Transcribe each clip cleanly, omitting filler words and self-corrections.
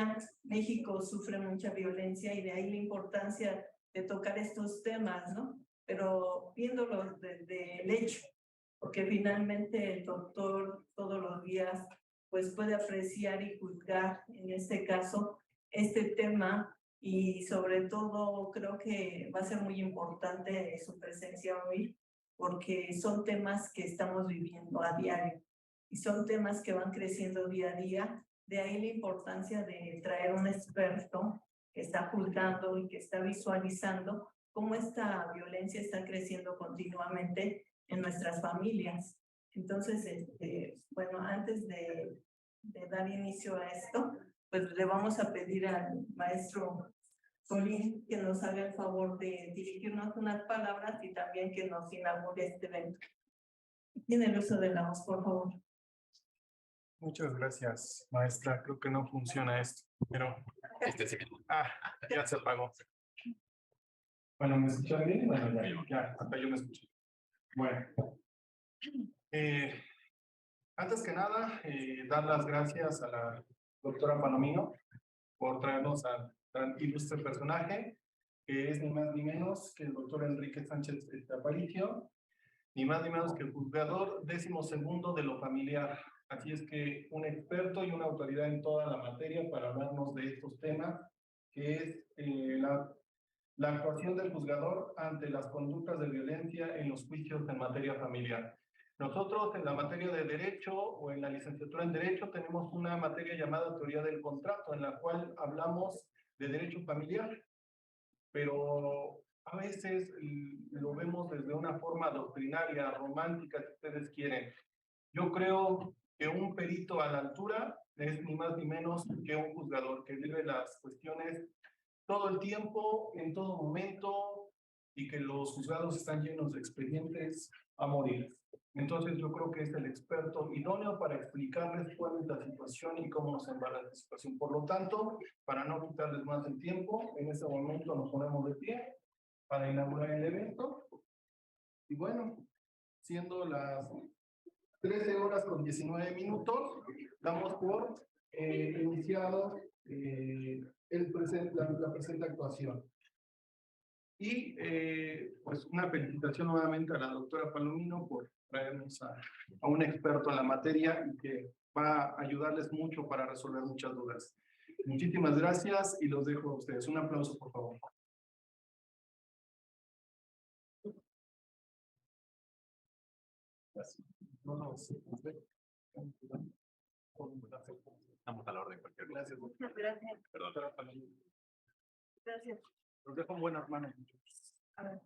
día México sufre mucha violencia y de ahí la importancia de tocar estos temas, ¿no? Pero viéndolo desde el hecho, porque finalmente el doctor todos los días pues puede apreciar y juzgar en este caso este tema, y sobre todo creo que va a ser muy importante su presencia hoy porque son temas que estamos viviendo a diario y son temas que van creciendo día a día. De ahí la importancia de traer un experto que está juzgando y que está visualizando cómo esta violencia está creciendo continuamente en nuestras familias. Entonces, bueno, antes de dar inicio a esto, pues le vamos a pedir al maestro Colín que nos haga el favor de dirigirnos unas palabras y también que nos inaugure este evento. Tiene el uso de la voz, por favor. Muchas gracias, maestra. Creo que no funciona esto, pero... ya se apagó. Bueno, ¿me escuchan bien? Bueno, ya, hasta yo me escuché. Bueno. Antes que nada, dar las gracias a la doctora Palomino por traernos a tan ilustre personaje, que es ni más ni menos que el doctor Enrique Sánchez Aparicio, ni más ni menos que el juzgador 12º de lo familiar. Así es que un experto y una autoridad en toda la materia para hablarnos de estos temas, que es la actuación del juzgador ante las conductas de violencia en los juicios en materia familiar. Nosotros en la materia de Derecho o en la licenciatura en Derecho tenemos una materia llamada Teoría del Contrato, en la cual hablamos de derecho familiar, pero a veces lo vemos desde una forma doctrinaria, romántica, si ustedes quieren. Yo creo que un perito a la altura es ni más ni menos que un juzgador que vive las cuestiones todo el tiempo, en todo momento, y que los juzgados están llenos de expedientes a morir. Entonces yo creo que es el experto idóneo para explicarles cuál es la situación y cómo nos embarra la situación. Por lo tanto, para no quitarles más el tiempo, en este momento nos ponemos de pie para inaugurar el evento. Y bueno, siendo las 13:19, damos por iniciado la presente actuación. Y pues una felicitación nuevamente a la doctora Palomino por traernos a un experto en la materia y que va a ayudarles mucho para resolver muchas dudas. Muchísimas gracias y los dejo a ustedes. Un aplauso, por favor. Gracias. Estamos a la orden. Gracias. Gracias. Perdón. Gracias. Los dejo en buenas manos. A ver.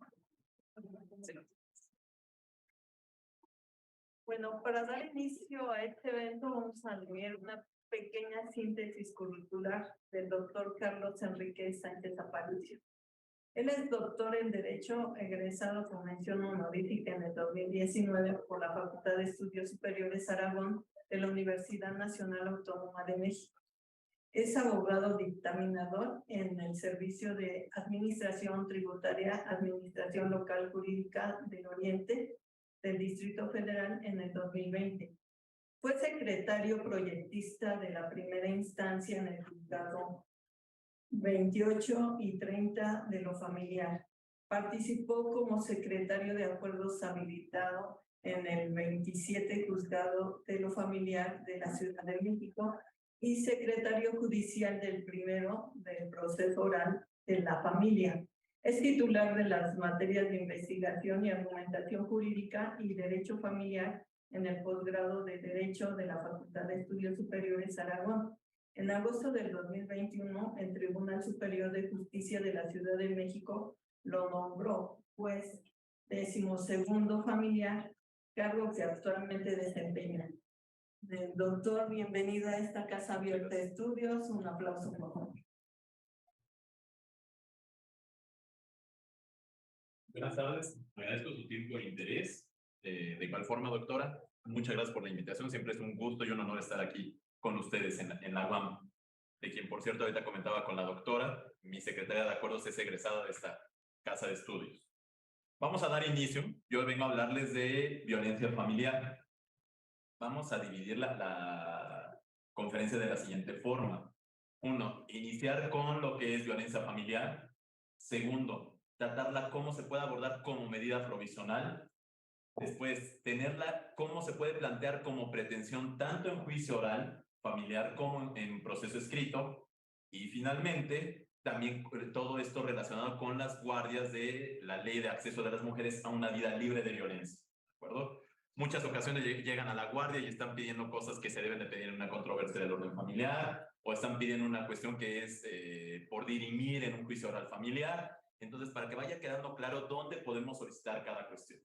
Bueno, para dar inicio a este evento vamos a leer una pequeña síntesis curricular del doctor Carlos Enrique Sánchez Aparicio. Él es doctor en Derecho, egresado con mención honorífica en el 2019 por la Facultad de Estudios Superiores Aragón de la Universidad Nacional Autónoma de México. Es abogado dictaminador en el Servicio de Administración Tributaria, Administración Local Jurídica del Oriente del Distrito Federal en el 2020. Fue secretario proyectista de la primera instancia en el juzgado 28 y 30 de lo familiar. Participó como secretario de acuerdos habilitado en el 27 juzgado de lo familiar de la Ciudad de México y secretario judicial del primero del proceso oral de la familia. Es titular de las materias de investigación y argumentación jurídica y derecho familiar en el posgrado de Derecho de la Facultad de Estudios Superiores Aragón. En agosto del 2021, el Tribunal Superior de Justicia de la Ciudad de México lo nombró juez 12º familiar, cargo que actualmente desempeña. Doctor, bienvenido a esta Casa Abierta de Estudios. Un aplauso, por favor. Buenas tardes, agradezco su tiempo e interés. De igual forma, doctora, muchas gracias por la invitación. Siempre es un gusto y un honor estar aquí con ustedes en la UAM, de quien, por cierto, ahorita comentaba con la doctora, mi secretaria de acuerdos es egresada de esta casa de estudios. Vamos a dar inicio. Yo vengo a hablarles de violencia familiar. Vamos a dividir la conferencia de la siguiente forma. Uno, iniciar con lo que es violencia familiar. Segundo, tratarla cómo se puede abordar como medida provisional. Después, tenerla cómo se puede plantear como pretensión tanto en juicio oral, familiar, como en proceso escrito. Y finalmente, también todo esto relacionado con las guardias de la ley de acceso de las mujeres a una vida libre de violencia. ¿De acuerdo? Muchas ocasiones llegan a la guardia y están pidiendo cosas que se deben de pedir en una controversia del orden familiar, o están pidiendo una cuestión que es por dirimir en un juicio oral familiar. Entonces, para que vaya quedando claro dónde podemos solicitar cada cuestión.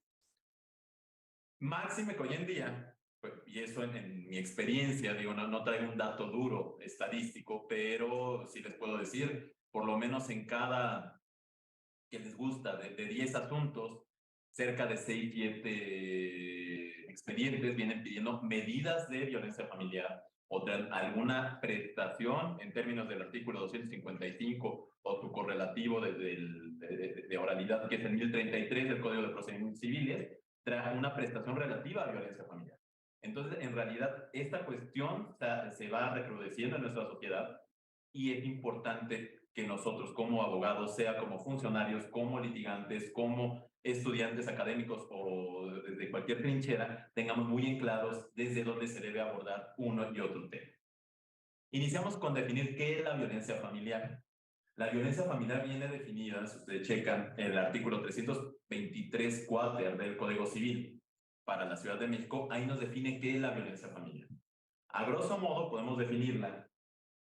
Máxime que hoy en día, pues, y eso en mi experiencia, digo, no traigo un dato duro estadístico, pero sí les puedo decir, por lo menos en cada que les gusta, de 10 asuntos, cerca de 6, 7 expedientes vienen pidiendo medidas de violencia familiar o alguna prestación en términos del artículo 255 o su correlativo de oralidad, que es el 1033 del Código de Procedimientos Civiles, trae una prestación relativa a violencia familiar. Entonces, en realidad, esta cuestión se va recrudeciendo en nuestra sociedad y es importante que nosotros como abogados, sea como funcionarios, como litigantes, como estudiantes académicos o desde cualquier trinchera, tengamos muy en claros desde dónde se debe abordar uno y otro tema. Iniciamos con definir qué es la violencia familiar. La violencia familiar viene definida, si ustedes checan, en el artículo 323 cuáter del Código Civil para la Ciudad de México, ahí nos define qué es la violencia familiar. A grosso modo podemos definirla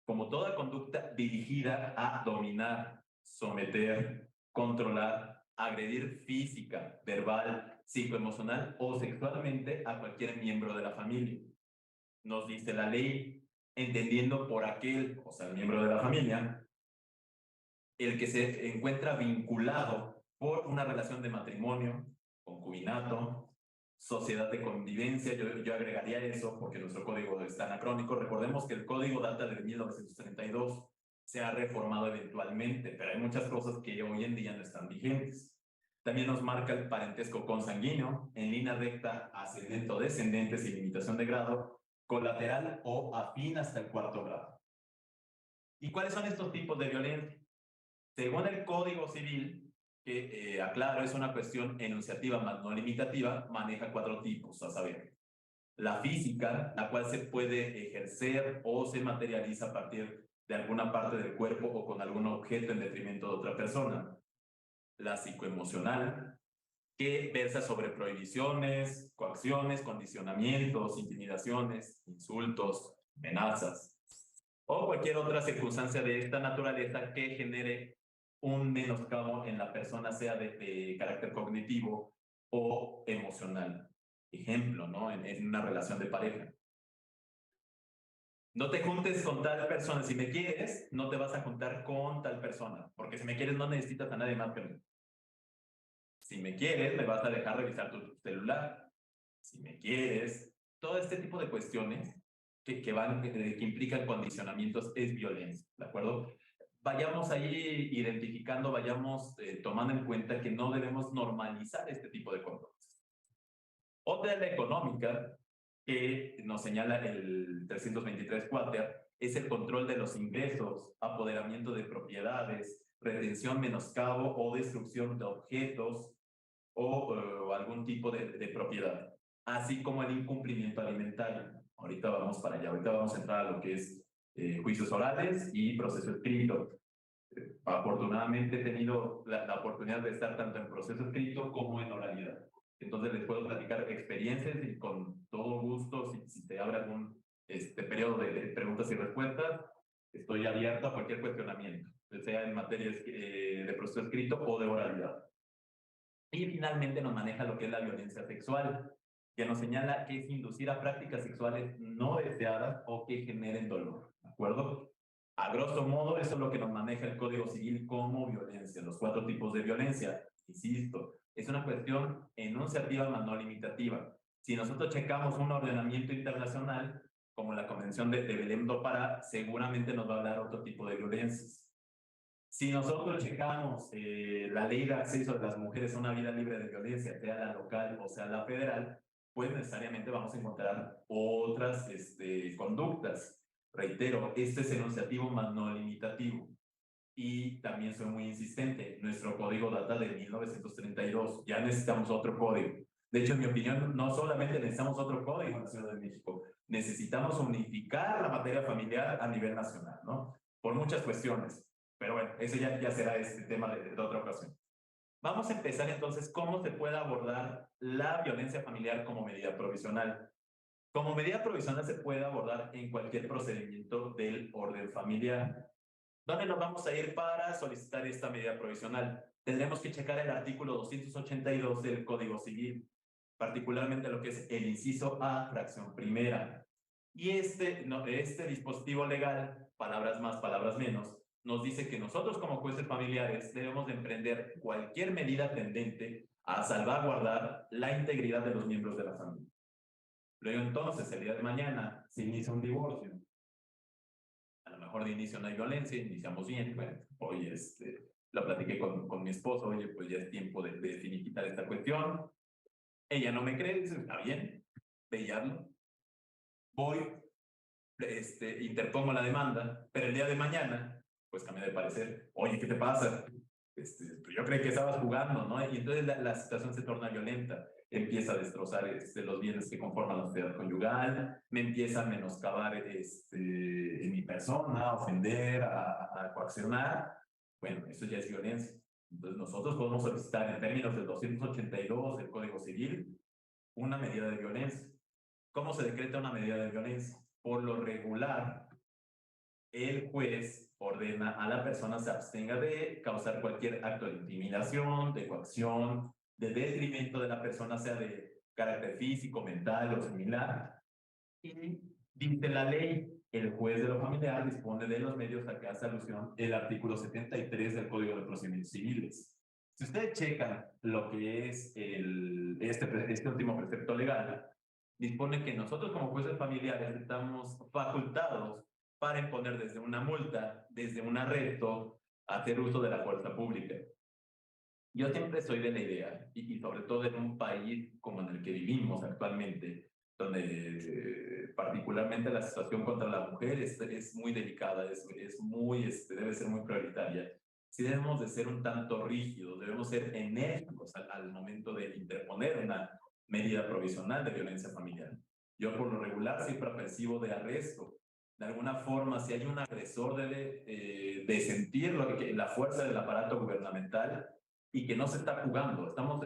como toda conducta dirigida a dominar, someter, controlar, agredir física, verbal, psicoemocional o sexualmente a cualquier miembro de la familia. Nos dice la ley, entendiendo por aquel, o sea, el miembro de la familia, el que se encuentra vinculado por una relación de matrimonio, concubinato, sociedad de convivencia. Yo agregaría eso porque nuestro código está anacrónico. Recordemos que el código data de 1932, se ha reformado eventualmente, pero hay muchas cosas que hoy en día no están vigentes. También nos marca el parentesco consanguíneo, en línea recta, ascendente o descendente, sin limitación de grado, colateral o afín hasta el 4º grado. ¿Y cuáles son estos tipos de violencia? Según el Código Civil, que aclaro, es una cuestión enunciativa más no limitativa, maneja 4 tipos, a saber, la física, la cual se puede ejercer o se materializa a partir de alguna parte del cuerpo o con algún objeto en detrimento de otra persona. La psicoemocional, que versa sobre prohibiciones, coacciones, condicionamientos, intimidaciones, insultos, amenazas, o cualquier otra circunstancia de esta naturaleza que genere un menoscabo en la persona, sea de carácter cognitivo o emocional. Ejemplo, ¿no? En una relación de pareja. No te juntes con tal persona. Si me quieres, no te vas a juntar con tal persona. Porque si me quieres, no necesitas a nadie más que mí. Si me quieres, me vas a dejar revisar tu celular. Si me quieres, todo este tipo de cuestiones que implican condicionamientos es violencia, ¿de acuerdo? Vayamos ahí identificando, vayamos tomando en cuenta que no debemos normalizar este tipo de conductas. Otra es la económica, que nos señala el 323 cuáter, es el control de los ingresos, apoderamiento de propiedades, retención, menoscabo o destrucción de objetos o algún tipo de propiedad, así como el incumplimiento alimentario. Ahorita vamos para allá, ahorita vamos a entrar a lo que es juicios orales y proceso escrito. Afortunadamente he tenido la oportunidad de estar tanto en proceso escrito como en oralidad. Entonces les puedo platicar experiencias y con todo gusto, si te abre algún periodo de preguntas y respuestas, estoy abierto a cualquier cuestionamiento, sea en materias de proceso escrito o de oralidad. Y finalmente nos maneja lo que es la violencia sexual, que nos señala que es inducir a prácticas sexuales no deseadas o que generen dolor, ¿de acuerdo? A grosso modo, eso es lo que nos maneja el Código Civil como violencia, los 4 tipos de violencia. Insisto, es una cuestión enunciativa más no limitativa. Si nosotros checamos un ordenamiento internacional, como la Convención de Belém do Pará, seguramente nos va a hablar otro tipo de violencias. Si nosotros checamos la ley de acceso de las mujeres a una vida libre de violencia, sea la local o sea la federal, pues necesariamente vamos a encontrar otras conductas. Reitero, este es enunciativo más no limitativo. Y también soy muy insistente, nuestro código data de 1932, ya necesitamos otro código. De hecho, en mi opinión, no solamente necesitamos otro código en la Ciudad de México, necesitamos unificar la materia familiar a nivel nacional, ¿no? Por muchas cuestiones. Pero bueno, ese ya será este tema de otra ocasión. Vamos a empezar entonces cómo se puede abordar la violencia familiar como medida provisional. Como medida provisional se puede abordar en cualquier procedimiento del orden familiar. ¿Dónde nos vamos a ir para solicitar esta medida provisional? Tendremos que checar el artículo 282 del Código Civil, particularmente lo que es el inciso A, fracción primera. Y este dispositivo legal, palabras más, palabras menos, nos dice que nosotros como jueces familiares debemos de emprender cualquier medida tendente a salvaguardar la integridad de los miembros de la familia. Luego entonces, el día de mañana, se inicia un divorcio. A lo mejor de inicio no hay violencia, iniciamos bien, bueno, hoy lo platiqué con mi esposo, oye, pues ya es tiempo de finiquitar esta cuestión. Ella no me cree, dice, está bien, bellarlo. Voy, interpongo la demanda, pero el día de mañana, pues cambié de parecer. Oye, ¿qué te pasa? Pues yo creí que estabas jugando, ¿no? Y entonces la situación se torna violenta. Empieza a destrozar los bienes que conforman la sociedad conyugal, me empieza a menoscabar en mi persona, a ofender, a coaccionar. Bueno, eso ya es violencia. Entonces nosotros podemos solicitar en términos del 282 del Código Civil una medida de violencia. ¿Cómo se decreta una medida de violencia? Por lo regular, el juez ordena a la persona se abstenga de causar cualquier acto de intimidación, de coacción, de detrimento de la persona, sea de carácter físico, mental o similar. Y dice la ley, el juez de lo familiar dispone de los medios a que hace alusión el artículo 73 del Código de Procedimientos Civiles. Si ustedes checan lo que es este último precepto legal, dispone que nosotros como jueces familiares estamos facultados para imponer desde una multa, desde un arresto, hacer uso de la fuerza pública. Yo siempre soy de la idea, y sobre todo en un país como en el que vivimos actualmente, donde particularmente la situación contra la mujer es muy delicada, debe ser muy prioritaria. Sí debemos de ser un tanto rígidos, debemos ser enérgicos al momento de interponer una medida provisional de violencia familiar. Yo por lo regular siempre apercibo de arresto. De alguna forma, si hay un agresor, debe de sentir la fuerza del aparato gubernamental y que no se está jugando. Estamos,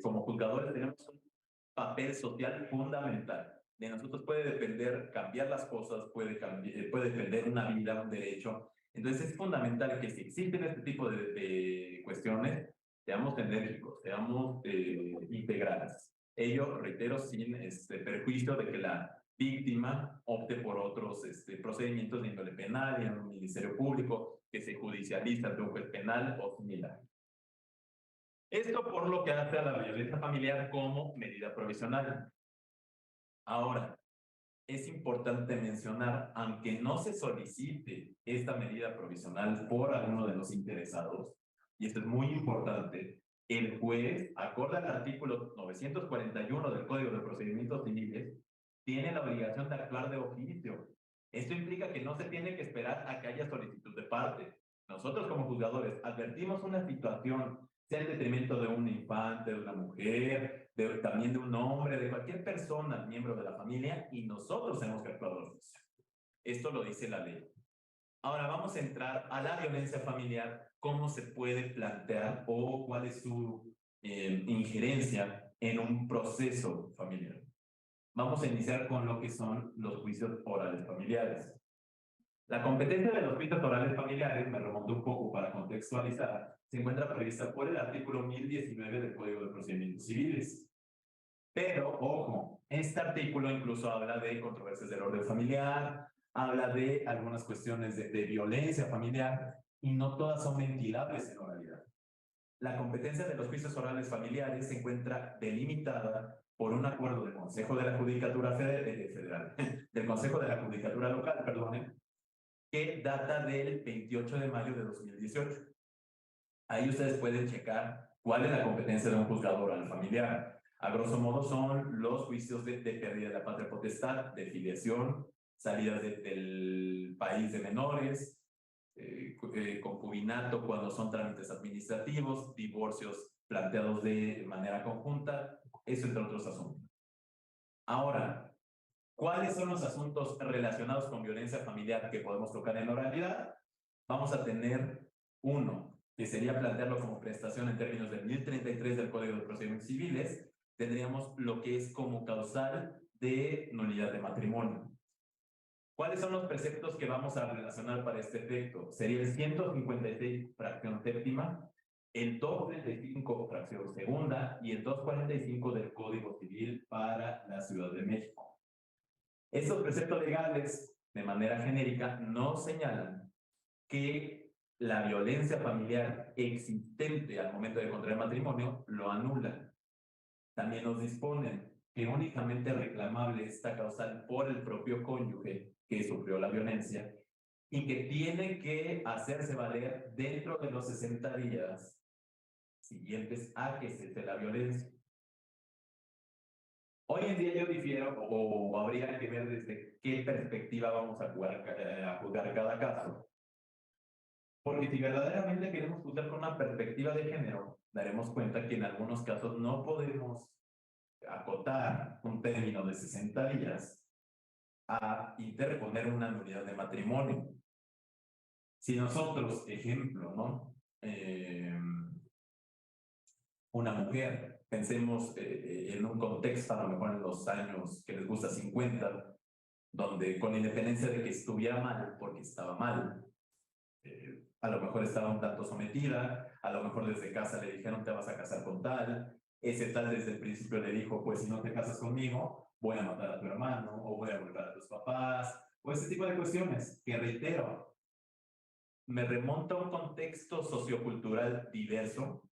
como juzgadores, tenemos un papel social fundamental. De nosotros puede depender cambiar las cosas, puede depender una vida, un derecho. Entonces es fundamental que si existen este tipo de cuestiones, seamos enérgicos, seamos integrales. Ello, reitero, sin perjuicio de que la víctima opte por otros procedimientos de índole penal y en un ministerio público que se judicializa ante un juez penal o similar. Esto por lo que hace a la violencia familiar como medida provisional. Ahora, es importante mencionar, aunque no se solicite esta medida provisional por alguno de los interesados, y esto es muy importante, el juez, acorde al artículo 941 del Código de Procedimientos Civiles, tiene la obligación de actuar de oficio. Esto implica que no se tiene que esperar a que haya solicitud de parte. Nosotros como juzgadores advertimos una situación, sea en detrimento de un infante, de una mujer, también de un hombre, de cualquier persona, miembro de la familia, y nosotros hemos que actuar de oficio. Esto lo dice la ley. Ahora vamos a entrar a la violencia familiar, cómo se puede plantear o cuál es su injerencia en un proceso familiar. Vamos a iniciar con lo que son los juicios orales familiares. La competencia de los juicios orales familiares, me remonto un poco para contextualizar, se encuentra prevista por el artículo 1019 del Código de Procedimientos Civiles. Pero, ojo, este artículo incluso habla de controversias del orden familiar, habla de algunas cuestiones de violencia familiar, y no todas son ventilables en oralidad. La competencia de los juicios orales familiares se encuentra delimitada por un acuerdo del Consejo de la Judicatura Federal, del Consejo de la Judicatura Local, perdonen, que data del 28 de mayo de 2018. Ahí ustedes pueden checar cuál es la competencia de un juzgado oral familiar. A grosso modo son los juicios de pérdida de la patria potestad, de filiación, salidas del país de menores, concubinato cuando son trámites administrativos, divorcios planteados de manera conjunta, eso entre otros asuntos. Ahora, ¿cuáles son los asuntos relacionados con violencia familiar que podemos tocar en la oralidad? Vamos a tener uno, que sería plantearlo como prestación en términos del 1033 del Código de Procedimientos Civiles. Tendríamos lo que es como causal de nulidad de matrimonio. ¿Cuáles son los preceptos que vamos a relacionar para este efecto? Sería el 156 fracción séptima, el 235 fracción segunda y el 245 del Código Civil para la Ciudad de México. Estos preceptos legales, de manera genérica, no señalan que la violencia familiar existente al momento de contraer matrimonio lo anulan. También nos disponen que únicamente reclamable esta causal por el propio cónyuge que sufrió la violencia y que tiene que hacerse valer dentro de los 60 días siguientes a que cese la violencia. Hoy en día yo difiero, o habría que ver desde qué perspectiva vamos a juzgar cada caso. Porque si verdaderamente queremos juzgar con una perspectiva de género, daremos cuenta que en algunos casos no podemos acotar un término de 60 días a interponer una nulidad de matrimonio. Si nosotros, ejemplo, ¿no? Una mujer, pensemos en un contexto, a lo mejor en los años que les gusta 50, donde con independencia de que estuviera mal, porque estaba mal, a lo mejor estaba un tanto sometida, a lo mejor desde casa le dijeron te vas a casar con tal, ese tal desde el principio le dijo pues si no te casas conmigo, voy a matar a tu hermano, o voy a golpear a tus papás, o ese tipo de cuestiones que reitero, me remonto a un contexto sociocultural diverso,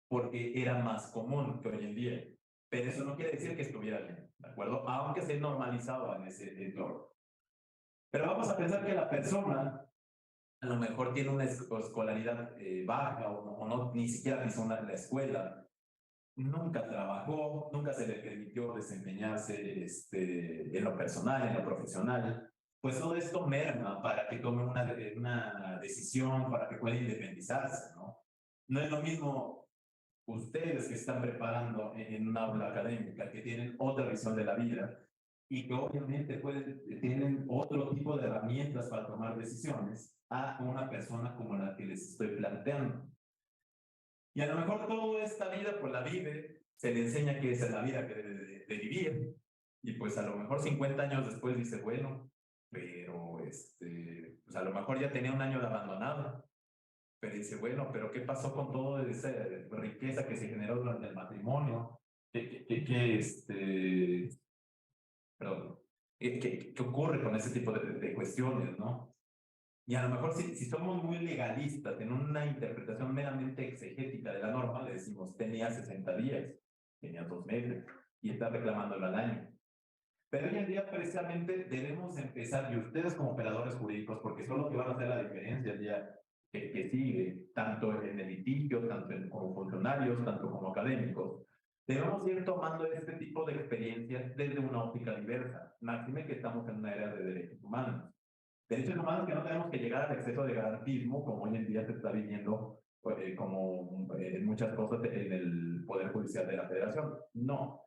porque era más común que hoy en día. Pero eso no quiere decir que estuviera bien, ¿de acuerdo? Aunque se normalizaba en ese entorno. Pero vamos a pensar que la persona a lo mejor tiene una escolaridad baja o no, ni siquiera pisó la escuela, nunca trabajó, nunca se le permitió desempeñarse en lo personal, en lo profesional. Pues todo esto merma para que tome una decisión, para que pueda independizarse, ¿no? No es lo mismo ustedes que están preparando en una aula académica, que tienen otra visión de la vida y que obviamente tienen otro tipo de herramientas para tomar decisiones a una persona como la que les estoy planteando. Y a lo mejor toda esta vida pues la vive, se le enseña que esa es la vida que debe de vivir y pues a lo mejor 50 años después dice, bueno, pero pues a lo mejor ya tenía un año de abandonado. Pero dice, bueno, pero ¿qué pasó con toda esa riqueza que se generó durante el matrimonio? ¿Qué ocurre con ese tipo de cuestiones, no? Y a lo mejor si somos muy legalistas en una interpretación meramente exegética de la norma, le decimos, tenía 60 días, tenía 2 meses, y está reclamándolo al año. Pero hoy en día precisamente debemos empezar, y ustedes como operadores jurídicos, porque son los que van a hacer la diferencia el día que sigue, tanto en el litigio, tanto como funcionarios, tanto como académicos, debemos ir tomando este tipo de experiencias desde una óptica diversa. Máxime que estamos en una era de derechos humanos. Derechos humanos que no tenemos que llegar al exceso de garantismo, como hoy en día se está viviendo como muchas cosas en el Poder Judicial de la Federación. No.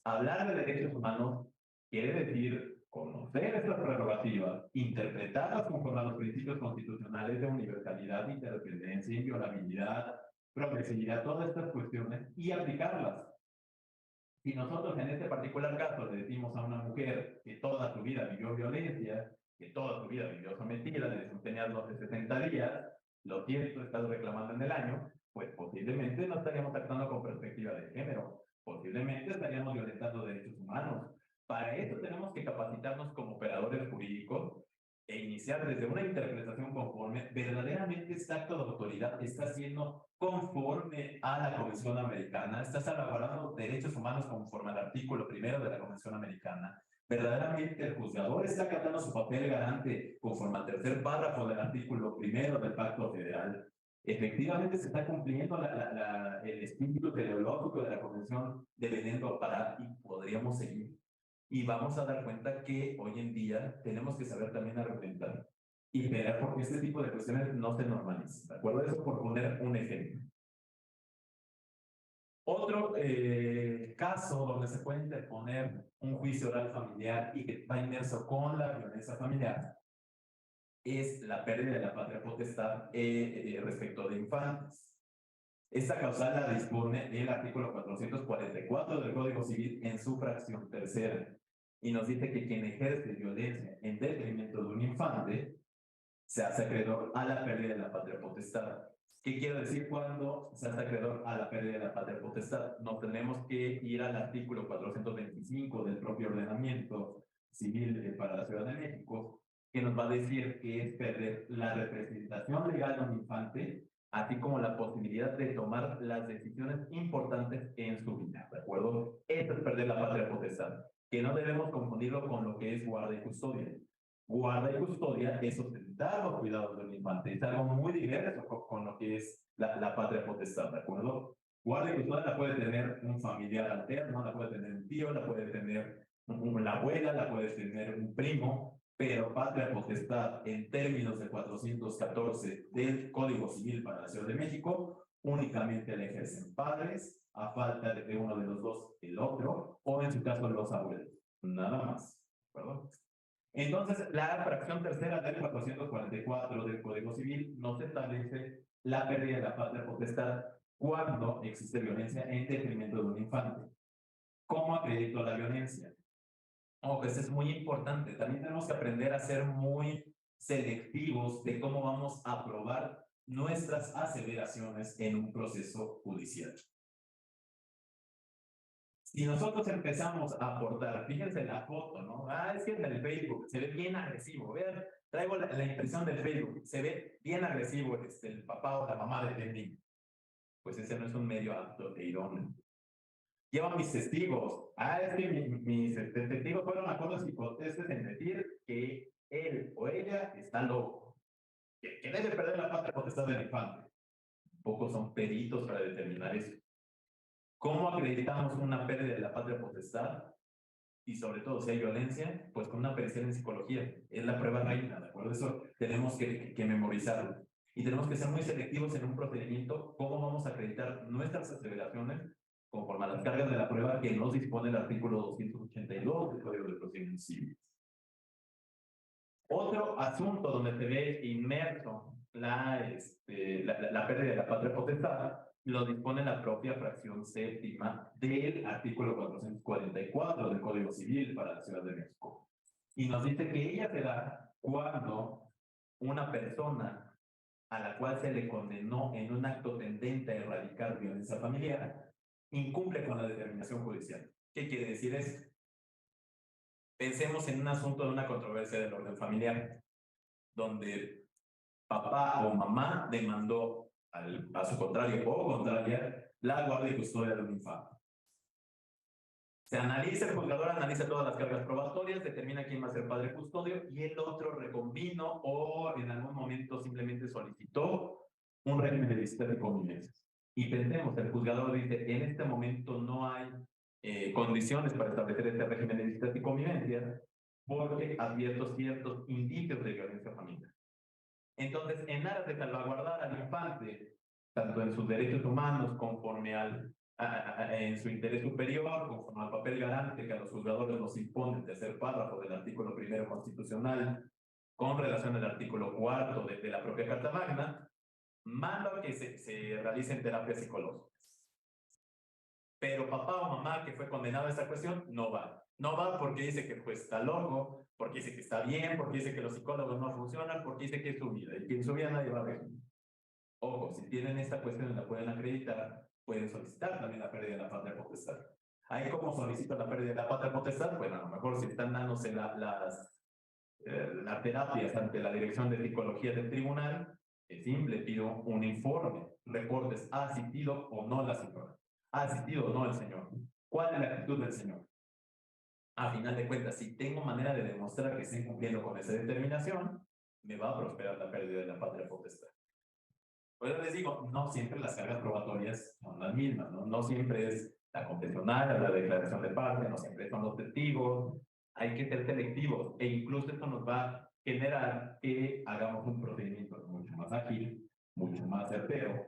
Hablar de derechos humanos quiere decir conocer estas prerrogativas, interpretarlas conforme a los principios constitucionales de universalidad, interdependencia, inviolabilidad, progresividad, todas estas cuestiones y aplicarlas. Si nosotros en este particular caso le decimos a una mujer que toda su vida vivió violencia, que toda su vida vivió sometida, le decimos tenías los de 60 días, lo cierto, estás reclamando en el año, pues posiblemente no estaríamos actuando con perspectiva de género, posiblemente estaríamos violentando derechos humanos. Para eso tenemos que capacitarnos como operadores jurídicos e iniciar desde una interpretación conforme verdaderamente este acto de autoridad está siendo conforme a la Convención Americana, está salvaguardando derechos humanos conforme al artículo 1 de la Convención Americana. Verdaderamente el juzgador está acatando su papel garante conforme al 3er párrafo del artículo 1 del Pacto Federal. Efectivamente se está cumpliendo el espíritu teleológico de la Convención de Belén do Pará y podríamos seguir. Y vamos a dar cuenta que hoy en día tenemos que saber también argumentar y pelear porque este tipo de cuestiones no se normalicen, ¿de acuerdo? Eso por poner un ejemplo. Otro caso donde se puede interponer un juicio oral familiar y que va inmerso con la violencia familiar es la pérdida de la patria potestad respecto de infantes. Esta causal la dispone el artículo 444 del Código Civil en su fracción tercera y nos dice que quien ejerce violencia en detrimento de un infante se hace acreedor a la pérdida de la patria potestad. ¿Qué quiero decir cuando se hace acreedor a la pérdida de la patria potestad? No tenemos que ir al artículo 425 del propio ordenamiento civil para la Ciudad de México, que nos va a decir que es perder la representación legal de un infante, así como la posibilidad de tomar las decisiones importantes en su vida, ¿de acuerdo? Esto es perder la patria potestad, que no debemos confundirlo con lo que es guarda y custodia. Guarda y custodia es ostentar los cuidados del infante, es algo muy diverso con lo que es la patria potestad, ¿de acuerdo? Guarda y custodia la puede tener un familiar alterno, la puede tener un tío, la puede tener la abuela, la puede tener un primo, pero patria potestad en términos de 414 del Código Civil para la Ciudad de México, únicamente la ejercen padres, a falta de uno de los dos, el otro, o en su caso los abuelos, nada más, ¿de acuerdo? Entonces, la fracción tercera del 444 del Código Civil nos establece la pérdida de la patria potestad cuando existe violencia en detrimento de un infante. ¿Cómo acredito la violencia? Pues es muy importante. También tenemos que aprender a ser muy selectivos de cómo vamos a probar nuestras aseveraciones en un proceso judicial. Si nosotros empezamos a aportar, fíjense la foto, ¿no? Es que en el Facebook se ve bien agresivo. Vean, traigo la impresión del Facebook, se ve bien agresivo el papá o la mamá del niño. Pues ese no es un medio apto de irónico. Llevan mis testigos. Es que mis testigos fueron acuerdos hipotéticos en decir que él o ella está loco, que debe perder la patria potestad del infante. Pocos son peritos para determinar eso. ¿Cómo acreditamos una pérdida de la patria potestad? Y sobre todo, si hay violencia, pues con una pericial en psicología. Es la prueba reina, ¿de acuerdo? Eso tenemos que memorizarlo. Y tenemos que ser muy selectivos en un procedimiento, cómo vamos a acreditar nuestras aseveraciones conforme a las cargas de la prueba que nos dispone el artículo 282 del Código de Procedimientos Civiles. Otro asunto donde se ve inmerso la pérdida de la patria potestad lo dispone la propia fracción séptima del artículo 444 del Código Civil para la Ciudad de México. Y nos dice que ella se da cuando una persona a la cual se le condenó en un acto tendente a erradicar violencia familiar incumple con la determinación judicial. ¿Qué quiere decir eso? Pensemos en un asunto de una controversia del orden familiar, donde papá o mamá demandó a su contrario o contraria la guardia y custodia de un infante. Se analiza, el juzgador analiza todas las cargas probatorias, determina quién va a ser padre custodio y el otro recombino o en algún momento simplemente solicitó un régimen de visita de convivencia. Y pensemos, el juzgador dice, en este momento no hay condiciones para establecer este régimen de visita y convivencia porque advierto ciertos indicios de violencia familiar. Entonces, en aras de salvaguardar al infante, tanto en sus derechos humanos conforme en su interés superior, conforme al papel garante que a los juzgadores nos impone el tercer párrafo del artículo 1 constitucional, con relación al artículo 4 de la propia Carta Magna, manda que se realicen terapias psicológicas. Pero papá o mamá que fue condenado a esta cuestión no va. No va porque dice que pues está loco, porque dice que está bien, porque dice que los psicólogos no funcionan, porque dice que es su vida y que en su vida nadie va a ver. Ojo, si tienen esta cuestión y la pueden acreditar, pueden solicitar también la pérdida de la patria potestad. Ahí, ¿cómo solicito la pérdida de la patria potestad? Bueno, a lo mejor si están dándose las terapias ante la Dirección de Psicología del Tribunal, es simple, pido un informe, reportes, ¿ha asistido o no la señora? ¿Ha asistido o no el señor? ¿Cuál es la actitud del señor? A final de cuentas, si tengo manera de demostrar que estoy cumpliendo con esa determinación, me va a prosperar la pérdida de la patria potestad. Pues les digo, no siempre las cargas probatorias son las mismas, ¿no? No siempre es La confesional, la declaración de parte, no siempre son los testigos, hay que ser selectivos e incluso esto nos va a generar que hagamos un procedimiento mucho más ágil, mucho más certero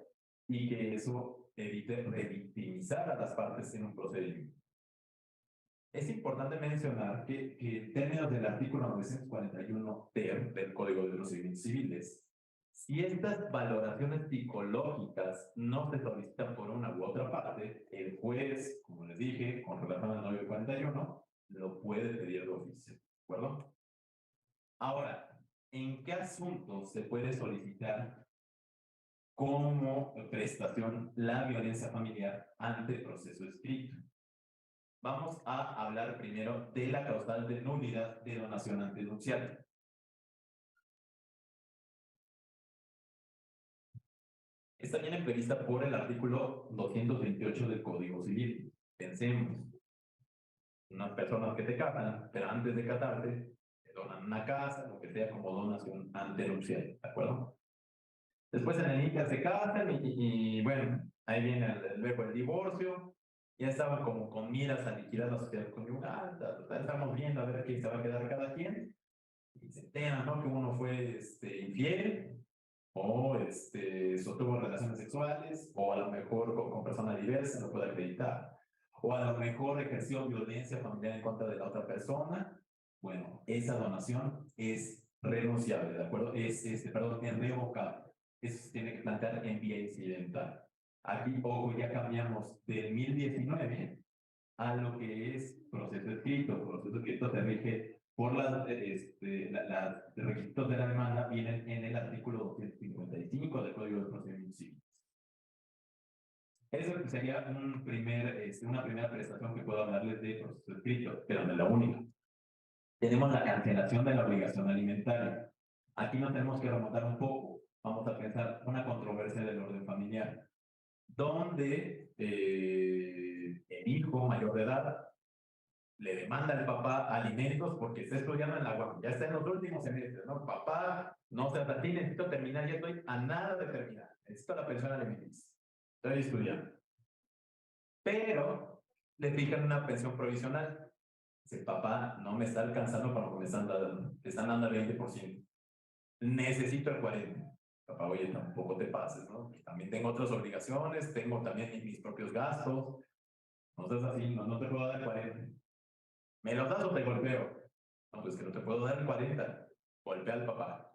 y que eso evite revictimizar a las partes en un procedimiento. Es importante mencionar que en términos del artículo 941 ter del Código de Procedimientos Civiles, si estas valoraciones psicológicas no se solicitan por una u otra parte, el juez, como les dije, con relación al 941, lo puede pedir de oficio, ¿de acuerdo? Ahora, ¿en qué asuntos se puede solicitar como prestación la violencia familiar ante proceso escrito? Vamos a hablar primero de la causal de nulidad de donación antenuncial. Esta viene prevista por el artículo 228 del Código Civil. Pensemos, unas personas que te casan, pero antes de casarte, te donan una casa, lo que sea como donación antenupcial, ¿de acuerdo? Después en el INCA se casan y bueno, ahí viene luego el divorcio, ya estaban como con miras a liquidar la sociedad conyugal, estamos viendo a ver quién se va a quedar cada quien, y se enteran, ¿no? Que uno fue infiel, o sostuvo relaciones sexuales, o a lo mejor con persona diversa, lo puede acreditar, o a lo mejor ejerció violencia familiar en contra de la otra persona. Bueno, esa donación es renunciable, ¿de acuerdo? Es revocable. Eso se tiene que plantear en vía incidental. Aquí, ojo, ya cambiamos del 1019 a lo que es proceso escrito. Proceso escrito se rige por los requisitos de la demanda, vienen en el artículo 255 del Código de Procedimientos Civiles. Eso sería una primera prestación que puedo hablarles de proceso escrito, pero no es la única. Tenemos la cancelación de la obligación alimentaria. Aquí nos tenemos que remontar un poco. Vamos a pensar una controversia del orden familiar, donde el hijo mayor de edad le demanda al papá alimentos porque está estudiando en la UAM, ya está en los últimos semestres, ¿no? Papá, no sé, hasta ti necesito terminar, ya estoy a nada de terminar, necesito la pensión alimenticia, estoy estudiando. Pero le fijan una pensión provisional. Dice, papá, no me está alcanzando para lo que me están dando el 20%. Necesito el 40%. Papá, oye, tampoco te pases, ¿no? También tengo otras obligaciones, tengo también mis propios gastos. No seas así, no te puedo dar el 40%. ¿Me los das o te golpeo? No, pues que no te puedo dar el 40%. Golpea al papá.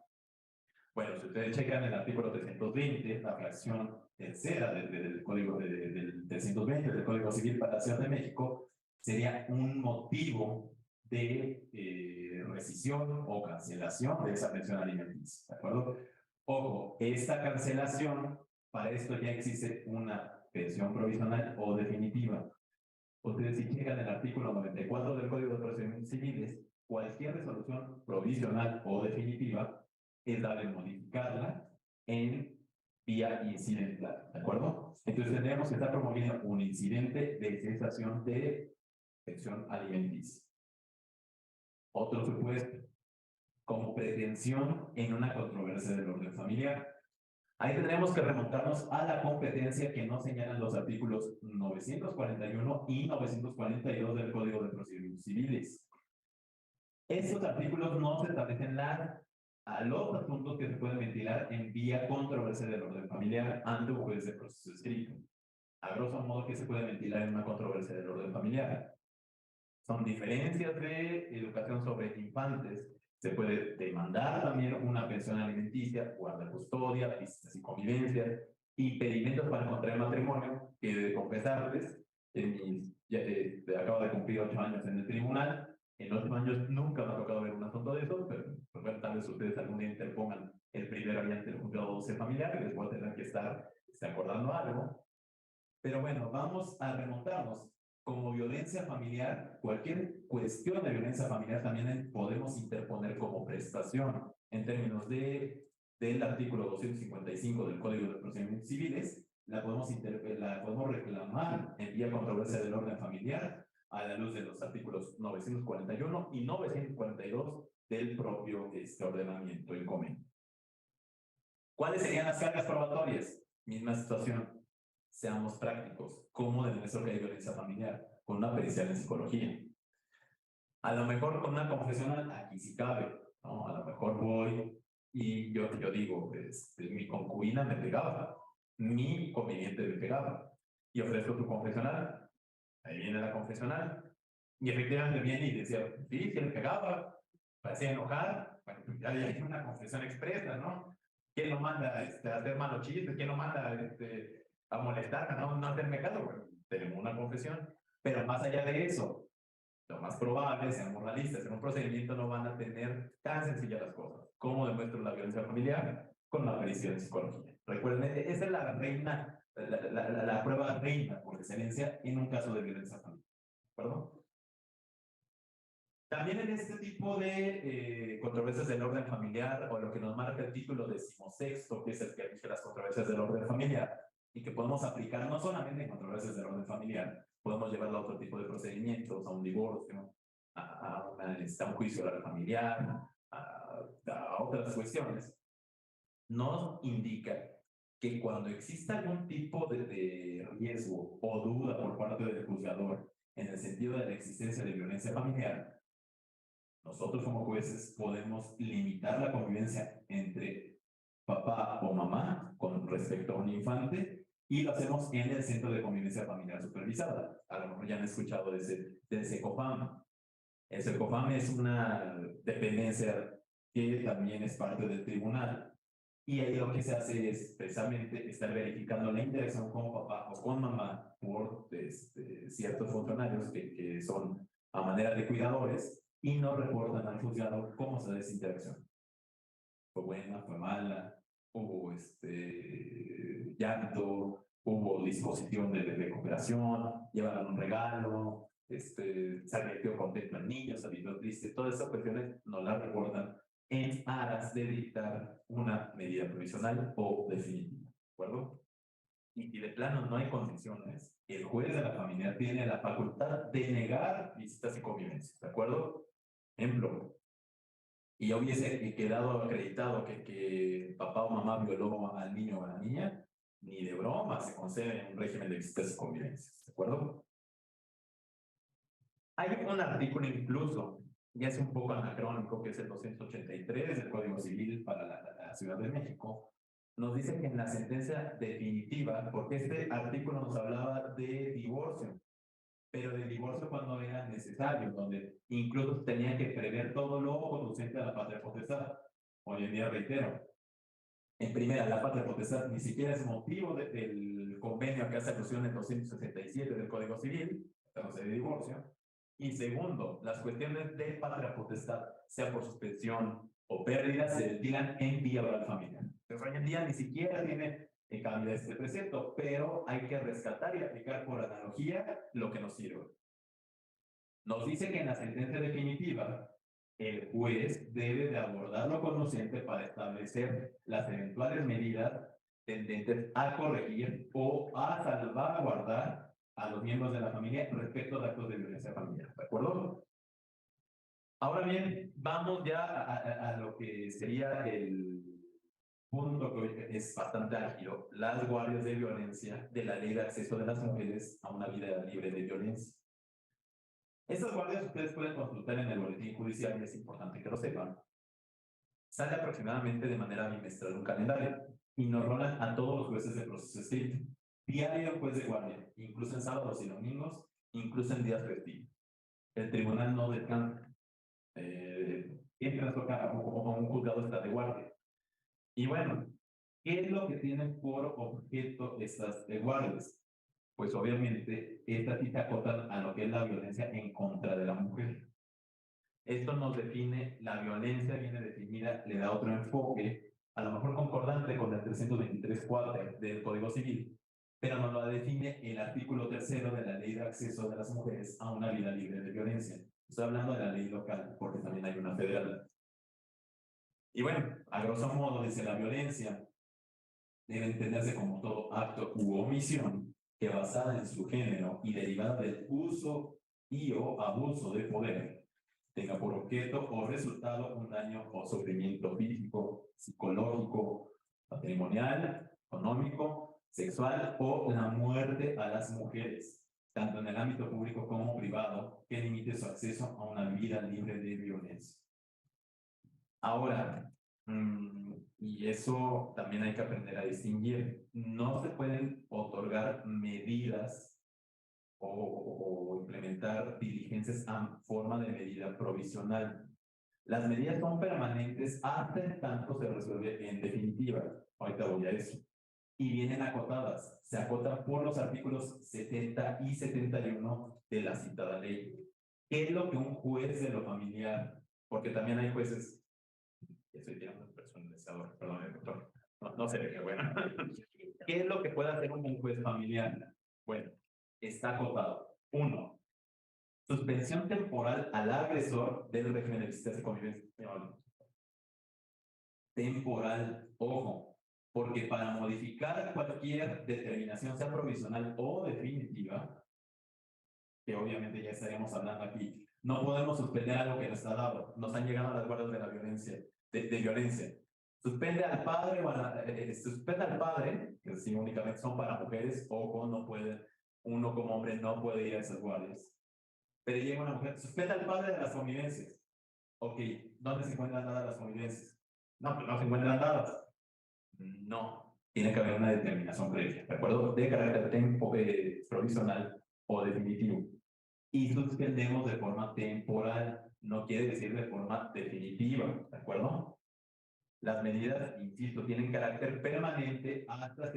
Bueno, si ustedes checan el artículo 320, la fracción tercera del Código del 320 del Código Civil para la Ciudad de México, sería un motivo de rescisión o cancelación de esa pensión alimenticia, ¿de acuerdo? Ojo, esta cancelación, para esto ya existe una pensión provisional o definitiva. Ustedes si checan el artículo 94 del Código de Procedimientos Civiles, cualquier resolución provisional o definitiva es dable modificarla en vía incidental, ¿de acuerdo? Entonces tendríamos que estar promoviendo un incidente de cesación de pensión alimenticia. Otro supuesto, como pretensión en una controversia del orden familiar. Ahí tendremos que remontarnos a la competencia que nos señalan los artículos 941 y 942 del Código de Procedimientos Civiles. Estos artículos no se establecen a los asuntos que se pueden ventilar en vía controversia del orden familiar ante un juez de proceso escrito. A grosso modo, ¿qué se puede ventilar en una controversia del orden familiar? Son diferencias de educación sobre infantes. Se puede demandar también una pensión alimenticia, guarda custodia, visitas y convivencias, impedimentos para contraer matrimonio, que de confesarles, acabo de cumplir 8 años en el tribunal, en 8 años nunca me ha tocado ver un asunto de eso, pero pues, bueno, tal vez ustedes algún día interpongan el primero ante el juzgado 12 familiar, que después tendrán que estar acordando algo. Pero bueno, vamos a remontarnos. Como violencia familiar, cualquier cuestión de violencia familiar también podemos interponer como prestación en términos del artículo 255 del Código de Procedimientos Civiles. La podemos reclamar en vía controversia del orden familiar a la luz de los artículos 941 y 942 del propio ordenamiento en común. ¿Cuáles serían las cargas probatorias? Misma situación. seamos prácticos. ¿Cómo demuestro que hay violencia familiar? Con una pericial en psicología. A lo mejor con una confesional, aquí sí cabe, ¿no? A lo mejor voy y yo digo, mi concubina me pegaba, mi conviviente me pegaba, y ofrezco tu confesional. Ahí viene la confesional. Y efectivamente viene y decía, sí, que le pegaba, parecía enojar. Bueno, ya hay una confesión expresa, ¿no? ¿Quién lo manda a hacer malos chistes? ¿Quién lo manda a molestar, no hacerme caso? Bueno, tenemos una confesión. Pero más allá de eso, lo más probable, seamos realistas, en un procedimiento no van a tener tan sencillas las cosas. ¿Cómo demuestro la violencia familiar? Con la pericia en psicología. Recuerden, esa es la reina, la prueba reina por excelencia en un caso de violencia familiar. ¿De acuerdo? También en este tipo de controversias del orden familiar, o lo que nos marca el título 16º, que es el que rige las controversias del orden familiar, y que podemos aplicar no solamente en controversias del orden familiar, podemos llevarlo a otro tipo de procedimientos, a un divorcio, a un juicio oral familiar, a otras cuestiones, nos indica que cuando exista algún tipo de riesgo o duda por parte del juzgador en el sentido de la existencia de violencia familiar, nosotros como jueces podemos limitar la convivencia entre papá o mamá con respecto a un infante, y lo hacemos en el Centro de Convivencia Familiar Supervisada. A lo mejor ya han escuchado del SECOFAM. El SECOFAM es una dependencia que también es parte del tribunal, y ahí lo que se hace es precisamente estar verificando la interacción con papá o con mamá por ciertos funcionarios que son a manera de cuidadores, y no reportan al juzgado cómo se da esa interacción. Fue buena, fue mala, hubo llanto, hubo disposición de cooperación, llevaron un regalo, se advirtió contento al niño, se advirtió triste. Todas esas cuestiones no las reportan en aras de dictar una medida provisional o definitiva. ¿De acuerdo? Y si de plano no hay condiciones, el juez de la familia tiene la facultad de negar visitas y convivencias. ¿De acuerdo? Ejemplo, y hubiese quedado acreditado que papá o mamá violó al niño o a la niña, ni de broma se concede un régimen de visitas y convivencias. ¿De acuerdo? Hay un artículo incluso, ya es un poco anacrónico, que es el 283 del Código Civil para la Ciudad de México. Nos dice que en la sentencia definitiva, porque este artículo nos hablaba de divorcio, pero de divorcio cuando era necesario, donde incluso tenía que prever todo lo conducente a la patria potestad. Hoy en día, reitero, en primera, la patria potestad ni siquiera es motivo del convenio que hace alusión en 267 del Código Civil, estamos de divorcio. Y segundo, las cuestiones de patria potestad, sea por suspensión o pérdida, se ventilan en vía oral familiar. Entonces, hoy en día ni siquiera tiene cambia este precepto, pero hay que rescatar y aplicar por analogía lo que nos sirve. Nos dice que en la sentencia definitiva, el juez debe de abordar lo conducente para establecer las eventuales medidas tendentes a corregir o a salvaguardar a los miembros de la familia respecto a actos de violencia familiar. ¿De acuerdo? Ahora bien, vamos ya a lo que sería el punto que hoy es bastante álgido: las guardias de violencia de la Ley de Acceso de las Mujeres a una Vida Libre de Violencia. Estas guardias ustedes pueden consultar en el boletín judicial, y es importante que lo sepan. Sale aproximadamente de manera bimestral un calendario, y nos rolan a todos los jueces de proceso escrito. Diario juez de guardia, incluso en sábados y domingos, incluso en días festivos. El tribunal no descansa. Siempre nos toca como un juzgado está de guardia. Y bueno, ¿qué es lo que tienen por objeto estas guardias? Pues obviamente estas sí se acotan a lo que es la violencia en contra de la mujer. Esto nos define, la violencia viene definida, le da otro enfoque, a lo mejor concordante con el 323.4 del Código Civil, pero nos lo define el artículo 3º de la Ley de Acceso de las Mujeres a una Vida Libre de Violencia. Estoy hablando de la ley local, porque también hay una federal. Y bueno, a grosso modo dice: la violencia debe entenderse como todo acto u omisión que, basada en su género y derivada del uso y o abuso de poder, tenga por objeto o resultado un daño o sufrimiento físico, psicológico, patrimonial, económico sexual o la muerte a las mujeres, tanto en el ámbito público como privado, que limite su acceso a una vida libre de violencia. Ahora, y eso también hay que aprender a distinguir, no se pueden otorgar medidas o implementar diligencias a forma de medida provisional. Las medidas son permanentes hasta en tanto se resuelve en definitiva. Ahorita voy a eso. Y vienen acotadas. Se acotan por los artículos 70 y 71 de la citada ley. ¿Qué es lo que un juez de lo familiar? Porque también hay jueces. Ya estoy tirando el personalizador, perdón, doctor. No sé qué bueno. ¿Qué es lo que puede hacer un juez familiar? Bueno, está acotado. 1. Suspensión temporal al agresor del régimen de visitas de convivencia. Temporal, ojo, porque para modificar cualquier determinación, sea provisional o definitiva, que obviamente ya estaremos hablando aquí, no podemos suspender algo que no está dado. Nos han llegado las guardas de la violencia, de violencia. Suspende al padre, suspende al padre, que sí, únicamente son para mujeres, ojo, no puede, uno como hombre no puede ir a esas guardias. Pero llega una mujer, suspende al padre de las convivencias. Ok, ¿dónde se encuentran dadas las convivencias? No, pues no se encuentran dadas. No, tiene que haber una determinación previa, ¿de acuerdo? De carácter provisional o definitivo. Y suspendemos de forma temporal, no quiere decir de forma definitiva, ¿de acuerdo? Las medidas, insisto, tienen carácter permanente hasta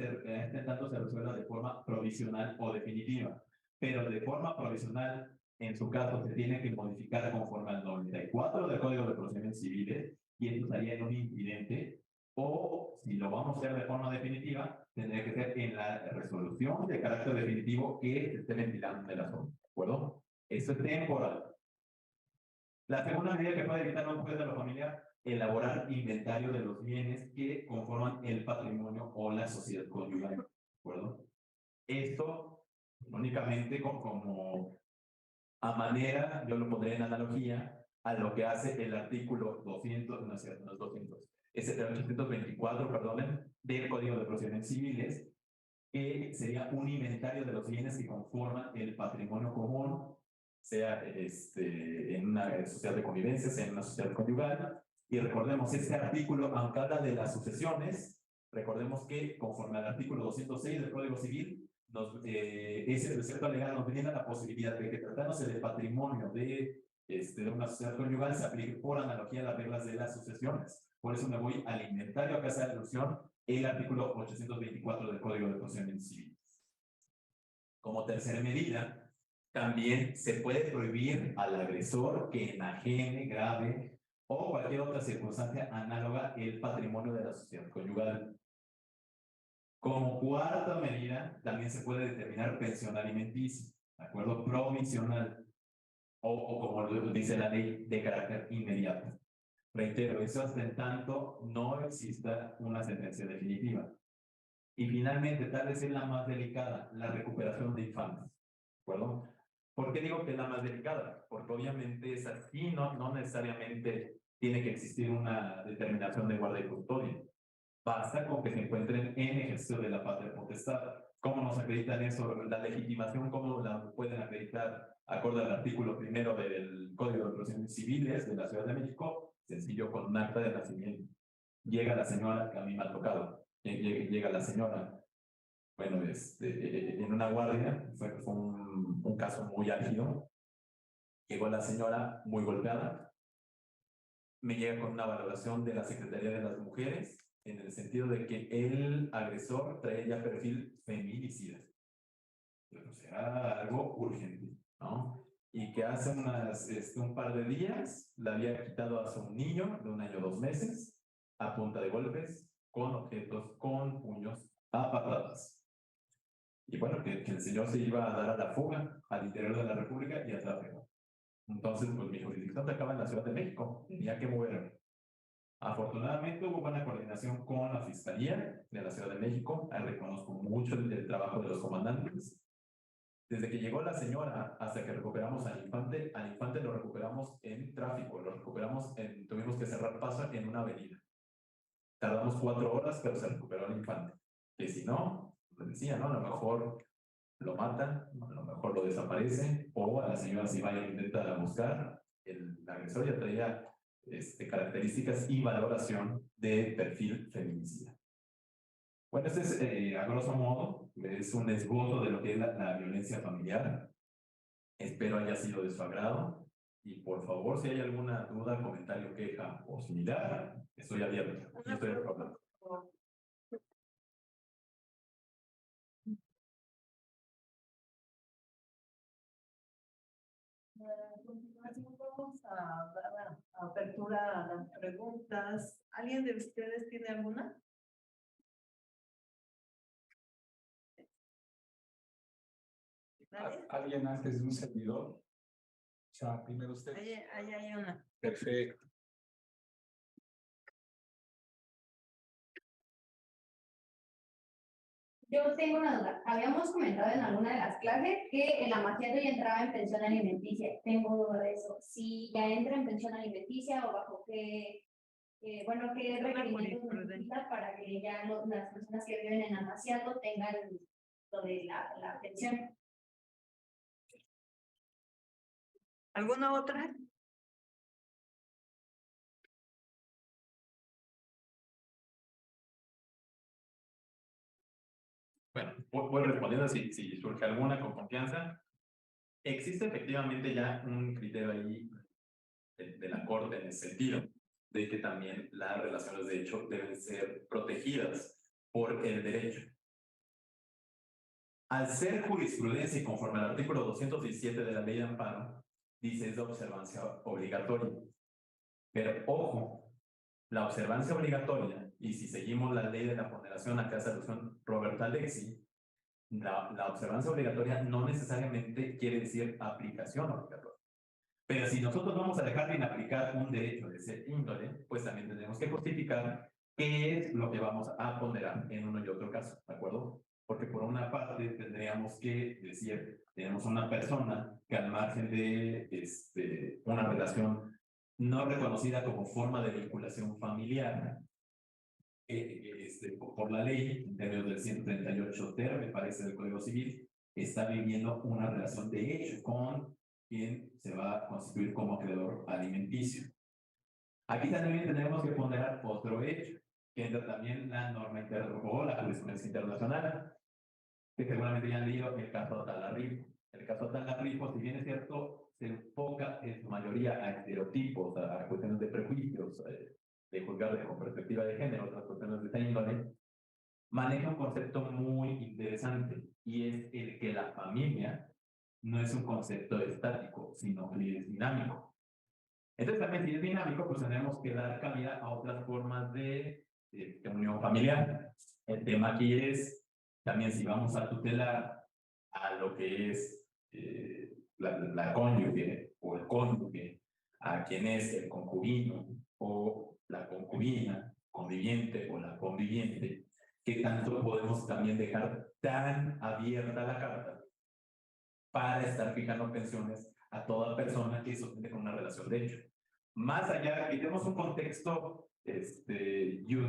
tanto se resuelva de forma provisional o definitiva. Pero de forma provisional, en su caso, se tiene que modificar conforme al 94 del Código de Procedimientos Civiles, y esto estaría en un incidente, o si lo vamos a hacer de forma definitiva, tendría que ser en la resolución de carácter definitivo que se esté ventilando de la zona, ¿de acuerdo? Eso es temporal. La segunda medida que puede evitar un juez de la familia, elaborar inventario de los bienes que conforman el patrimonio o la sociedad conyugal, ¿de acuerdo? Esto únicamente como a manera, yo lo pondré en analogía a lo que hace el artículo 200, no es cierto, no es 200, es el 824, perdonen, del Código de Procedimientos Civiles, que sería un inventario de los bienes que conforman el patrimonio común, sea en una sociedad de convivencia, sea en una sociedad conyugal. Y recordemos, este artículo, aunque habla de las sucesiones, recordemos que conforme al artículo 206 del Código Civil, ese precepto legal nos brinda la posibilidad de que tratándose del patrimonio de una sociedad conyugal se aplique por analogía a las reglas de las sucesiones. Por eso me voy al inventario, acá hace alusión el artículo 824 del Código de Procedimientos Civiles. Como tercera medida, también se puede prohibir al agresor que enajene, grave o cualquier otra circunstancia análoga el patrimonio de la sociedad conyugal. Como cuarta medida, también se puede determinar pensión alimenticia, ¿de acuerdo? Provisional, o como lo dice la ley, de carácter inmediato. Reitero, eso hasta en tanto no exista una sentencia definitiva. Y finalmente, tal vez es la más delicada, la recuperación de infantes, ¿de acuerdo? ¿Por qué digo que es la más delicada? Porque obviamente es así, no necesariamente tiene que existir una determinación de guarda y custodia. Basta con que se encuentren en ejercicio de la patria potestad. ¿Cómo nos acreditan eso? La legitimación, ¿cómo la pueden acreditar? Acorde al artículo 1 del Código de Procedimientos Civiles de la Ciudad de México, sencillo, con un acta de nacimiento. Llega la señora, que a mí me ha tocado, llega la señora, bueno, en una guardia, fue un caso muy álgido, llegó la señora muy golpeada, me llega con una valoración de la Secretaría de las Mujeres, en el sentido de que el agresor traía ya perfil feminicida. O sea, algo urgente, ¿no? Y que hace un par de días le había quitado a su niño de 1 año 2 meses a punta de golpes, con objetos, con puños, a patadas. Y bueno, que el señor se iba a dar a la fuga al interior de la República y al tráfico. Entonces, pues mi jurisdicción acaba en la Ciudad de México, tenía que moverme. Afortunadamente hubo buena coordinación con la Fiscalía de la Ciudad de México. Reconozco mucho el trabajo de los comandantes. Desde que llegó la señora hasta que recuperamos al infante lo recuperamos en tráfico, tuvimos que cerrar paso en una avenida. Tardamos 4 horas, pero se recuperó al infante. Que si no, les decía, ¿no? A lo mejor lo matan, a lo mejor lo desaparecen, o a la señora si vaya a intentar buscar, el agresor ya traía características y valoración de perfil feminicida. Bueno, este es, a grosso modo, es un esbozo de lo que es la violencia familiar. Espero haya sido de su agrado. Y por favor, si hay alguna duda, comentario, queja o similar, estoy abierto. Y estoy hablando. A continuación vamos a dar apertura a las preguntas. ¿Alguien de ustedes tiene alguna? ¿Nadie? ¿Alguien antes de un servidor? O sea, primero usted. Ahí hay una. Perfecto. Yo tengo una duda. Habíamos comentado en alguna de las clases que el amaciato ya entraba en pensión alimenticia. Tengo duda de eso. Si ya entra en pensión alimenticia o bajo qué, bueno, qué requerimientos necesita para que ya las personas que viven en amaciato tengan lo de la pensión. ¿Alguna otra? Bueno, voy respondiendo si surge alguna con confianza. Existe efectivamente ya un criterio ahí de la Corte en el sentido de que también las relaciones de hecho deben ser protegidas por el derecho. Al ser jurisprudencia y conforme al artículo 217 de la Ley de Amparo, dice es de observancia obligatoria. Pero ojo, la observancia obligatoria, y si seguimos la ley de la ponderación, acá hace alusión Roberto Alexi, la observancia obligatoria no necesariamente quiere decir aplicación obligatoria. Pero si nosotros vamos a dejar de inaplicar un derecho de ese índole, pues también tenemos que justificar qué es lo que vamos a ponderar en uno y otro caso, ¿de acuerdo? Porque por una parte tendríamos que decir, tenemos una persona que al margen de una relación no reconocida como forma de vinculación familiar, por la ley, en términos del 138 ter, me parece, del Código Civil, está viviendo una relación de hecho con quien se va a constituir como acreedor alimenticio. Aquí también tenemos que ponderar otro hecho, que entra también la norma o la jurisprudencia internacional, que seguramente ya han leído el caso Talarrifo. El caso Talarrifo, si bien es cierto, se enfoca en su mayoría a estereotipos, a cuestiones de prejuicios, de juzgar con perspectiva de género, otras cuestiones de esta índole, maneja un concepto muy interesante y es el que la familia no es un concepto estático, sino que es dinámico. Entonces también si es dinámico, pues tenemos que dar cabida a otras formas de unión familiar. El tema aquí es también si vamos a tutelar a lo que es la cónyuge o el cónyuge, a quien es el concubino o la concubina, conviviente o la conviviente, que tanto podemos también dejar tan abierta la carta para estar fijando pensiones a toda persona que sostiene con una relación de hecho. Más allá, que tenemos un contexto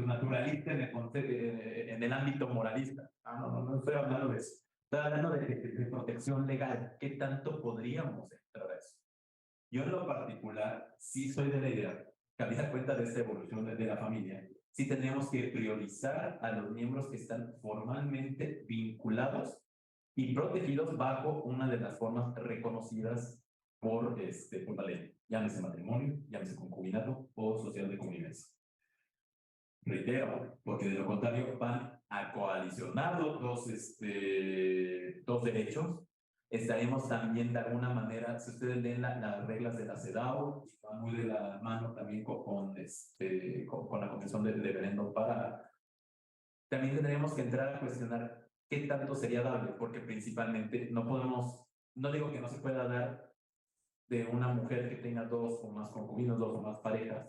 naturalista en el ámbito moralista. No estoy hablando de eso. Estoy hablando de protección legal. ¿Qué tanto podríamos entrar a eso? Yo en lo particular sí soy de la idea que habida cuenta de esta evolución de la familia, sí tenemos que priorizar a los miembros que están formalmente vinculados y protegidos bajo una de las formas reconocidas por la ley. Llámese matrimonio, llámese concubinato o social de convivencia. Reitero, porque de lo contrario van a coalicionar los dos derechos. Estaremos también de alguna manera, si ustedes leen las reglas de la CEDAW, van muy de la mano también con la Convención de Referéndum para... También tendremos que entrar a cuestionar qué tanto sería dable, porque principalmente no podemos, no digo que no se pueda dar de una mujer que tenga dos o más concubinos, dos o más parejas,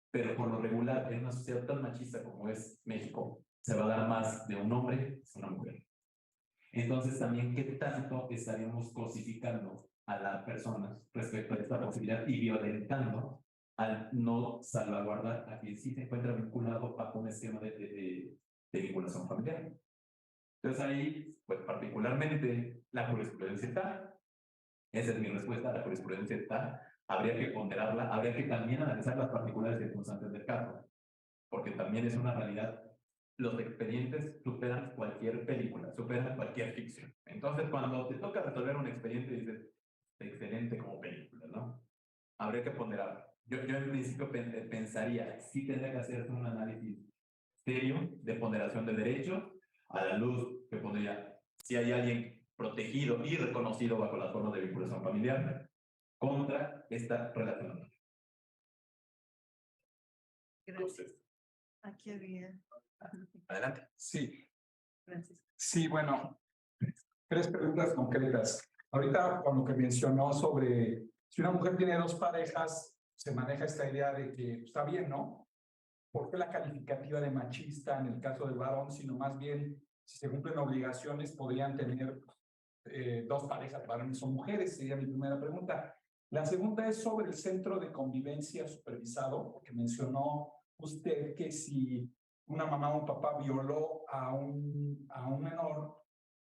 pero por lo regular, en una sociedad tan machista como es México, se va a dar más de un hombre que una mujer. Entonces, también, ¿qué tanto estaríamos cosificando a las personas respecto a esta posibilidad y violentando al no salvaguardar a quien sí se encuentra vinculado a un esquema de vinculación familiar? Entonces ahí, pues particularmente, la jurisprudencia está. Esa es mi respuesta, la jurisprudencia está. Habría que ponderarla, habría que también analizar las particulares circunstancias del caso, porque también es una realidad. Los expedientes superan cualquier película, superan cualquier ficción. Entonces, cuando te toca resolver un expediente, dices, excelente como película, ¿no? Habría que ponderar. Yo en principio pensaría, sí tendría que hacer un análisis serio de ponderación de derecho, a la luz que pondría, si hay alguien protegido y reconocido bajo las formas de vinculación familiar, contra esta relación. Gracias. Aquí había. Adelante. Sí, Francisco. sí, bueno, 3 preguntas concretas. Ahorita, con lo que mencionó sobre si una mujer tiene 2 parejas, se maneja esta idea de que está bien, ¿no? ¿Por qué la calificativa de machista en el caso del varón, sino más bien, si se cumplen obligaciones, podrían tener 2 parejas, varones o mujeres? Sería mi primera pregunta. La segunda es sobre el centro de convivencia supervisado, porque mencionó usted que si una mamá o un papá violó a un menor,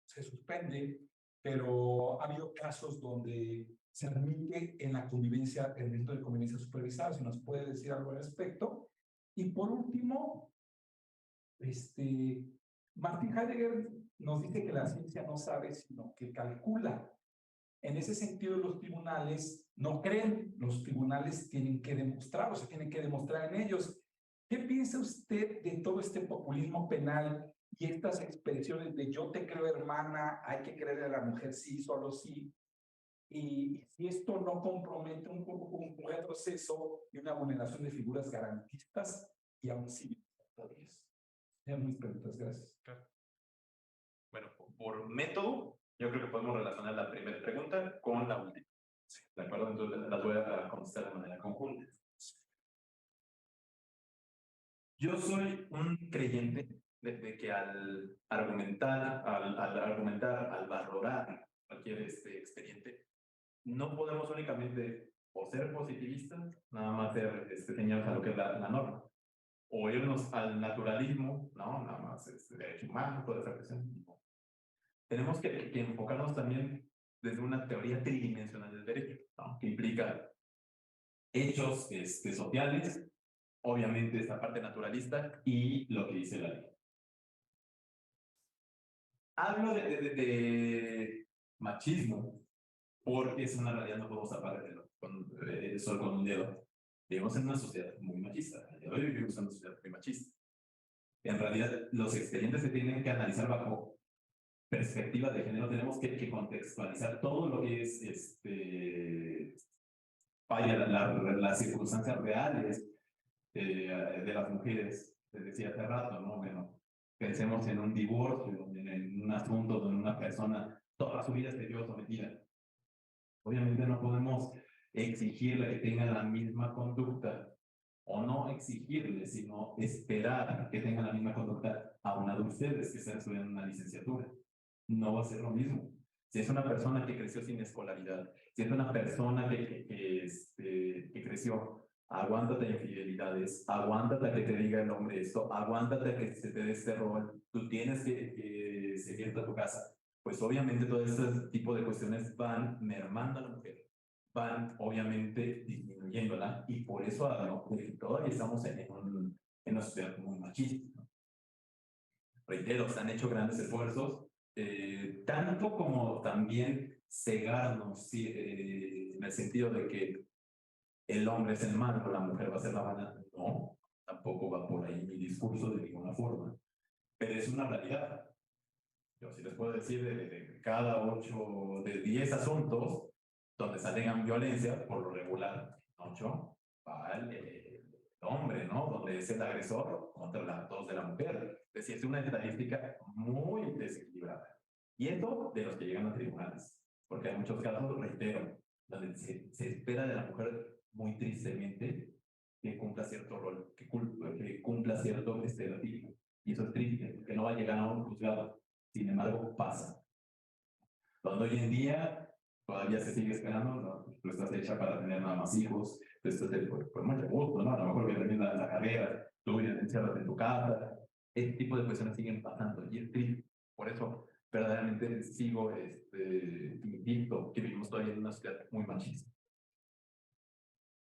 se suspende, pero ha habido casos donde se admite en la convivencia, el centro de convivencia supervisado. Si nos puede decir algo al respecto. Y por último, Martin Heidegger nos dice que la ciencia no sabe, sino que calcula. En ese sentido, los tribunales no creen, los tribunales tienen que demostrar, o se tienen que demostrar en ellos. ¿Qué piensa usted de todo este populismo penal y estas expresiones de yo te creo hermana, hay que creerle a la mujer sí, solo sí? Y si esto no compromete un retroceso y una vulneración de figuras garantistas y aún civilizatorias. Sean mis preguntas, gracias. Bueno, por método, yo creo que podemos relacionar la primera pregunta con la última. ¿De acuerdo? Entonces las voy a contestar de manera conjunta. Yo soy un creyente de que al argumentar, al valorar cualquier expediente, no podemos únicamente o ser positivistas, nada más ser señalar a lo que es la norma, o irnos al naturalismo, no, nada más derecho humano, puede ser que sea. Tenemos que enfocarnos también desde una teoría tridimensional del derecho, ¿no? Que implica hechos sociales, obviamente esta parte naturalista y lo que dice la ley. Hablo de machismo porque es una realidad, no podemos tapártelo solo con un dedo. Vivimos en una sociedad muy machista. Hoy vivimos en una sociedad muy machista. En realidad, los expedientes se tienen que analizar bajo perspectiva de género. Tenemos que contextualizar todo lo que es las circunstancias reales de las mujeres. Les decía hace rato, ¿no? Bueno, pensemos en un divorcio, en un asunto donde una persona toda su vida se vio sometida. Obviamente no podemos exigirle que tenga la misma conducta, o no exigirle, sino esperar que tenga la misma conducta a una de ustedes que están estudiando una licenciatura. No va a ser lo mismo. Si es una persona que creció sin escolaridad, si es una persona que creció, aguántate infidelidades, aguántate que te diga el hombre esto, aguántate que se te dé este rol, tú tienes que seguir a tu casa. Pues obviamente todo este tipo de cuestiones van mermando a la mujer, van obviamente disminuyéndola, y por eso todavía estamos en una sociedad muy machista, ¿no? Reitero, se han hecho grandes esfuerzos, tanto como también cegarnos en el sentido de que el hombre es el malo, la mujer va a ser la mala. No, tampoco va por ahí mi discurso de ninguna forma, pero es una realidad. Yo sí les puedo decir de cada 8 de 10 asuntos donde se alegan violencia, por lo regular, 8 va el hombre, ¿no? Donde es el agresor contra las 2 de la mujer. Es decir, es una estadística muy desequilibrada. Y esto de los que llegan a tribunales, porque hay muchos casos, reitero, donde se espera de la mujer muy tristemente que cumpla cierto rol, que cumpla cierto estereotipo. Y eso es triste, que no va a llegar a un juzgado. Sin embargo, pasa. Cuando hoy en día todavía se sigue esperando, ¿no? Tú estás hecha para tener nada más hijos, tú estás por mucho gusto, ¿no? A lo mejor voy a terminar la carrera, tú vienes encierras en tu casa. Este tipo de cuestiones siguen pasando y es triste. Por eso sinceramente sigo, invicto que vivimos todavía en una sociedad muy machista.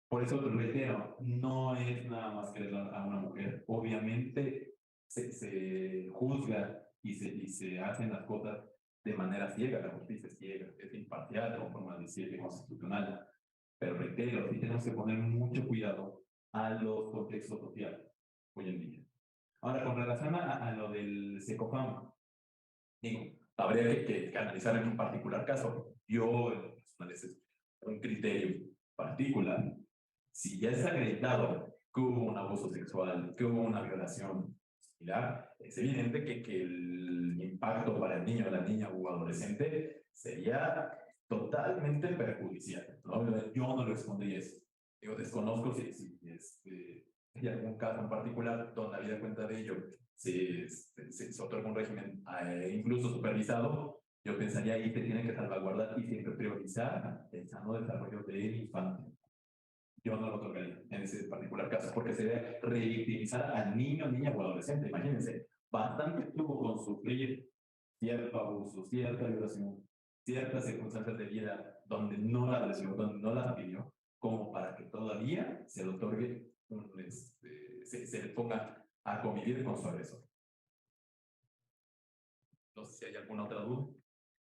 Por eso lo reitero, no es nada más querer a una mujer. Obviamente se juzga y se hacen las cosas de manera ciega, la justicia es ciega, es imparcial, conforme al 17 constitucional. Pero reitero, sí tenemos que poner mucho cuidado a los contextos sociales hoy en día. Ahora, con relación a lo del SECOFAM, digo, habría que analizar en un particular caso. Yo, es un criterio particular. Si ya es acreditado que hubo un abuso sexual, que hubo una violación similar, es evidente que el impacto para el niño, la niña o adolescente sería totalmente perjudicial, ¿no? Yo no respondería eso. Yo desconozco si hay algún caso en particular donde habida cuenta de ello se otorga un régimen incluso supervisado. Yo pensaría ahí que tiene que salvaguardar y siempre priorizar el sano desarrollo del infante. Yo no lo otorgaría en ese particular caso, porque sería revictimizar al niño, niña o adolescente. Imagínense, bastante tuvo con sufrir cierto abuso, cierta violación, ciertas circunstancias de vida donde no la deseó, donde no la pidió, como para que todavía se le otorgue, se le ponga a convivir con su agresor. No sé si hay alguna otra duda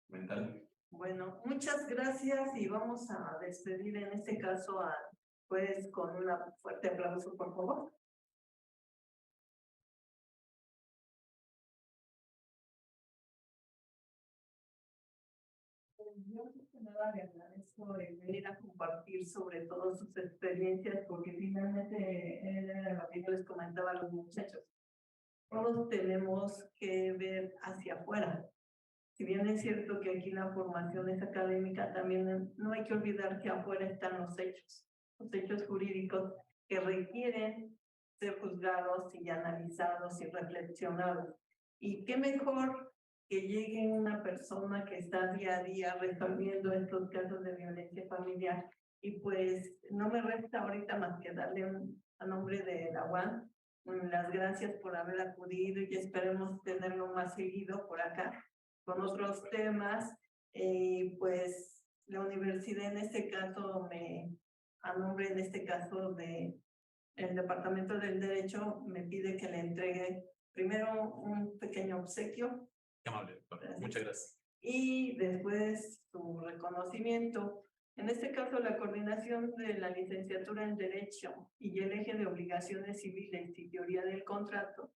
mental. Bueno, muchas gracias y vamos a despedir en este caso a pues con un fuerte aplauso, por favor. Yo nada le agradezco el venir a compartir sobre todo sus experiencias, porque finalmente lo que yo les comentaba a los muchachos, todos tenemos que ver hacia afuera. Si bien es cierto que aquí la formación es académica, también no hay que olvidar que afuera están los hechos jurídicos que requieren ser juzgados y analizados y reflexionados. Y qué mejor que llegue una persona que está día a día resolviendo estos casos de violencia familiar. Y pues no me resta ahorita más que darle a nombre de la UAM las gracias por haber acudido y esperemos tenerlo más seguido por acá con otros temas. Pues la universidad en este caso a nombre en este caso de el Departamento del Derecho me pide que le entregue primero un pequeño obsequio. Qué amable, doctora. Muchas gracias. Y después su reconocimiento. En este caso, la coordinación de la licenciatura en Derecho y el eje de obligaciones civiles y teoría del contrato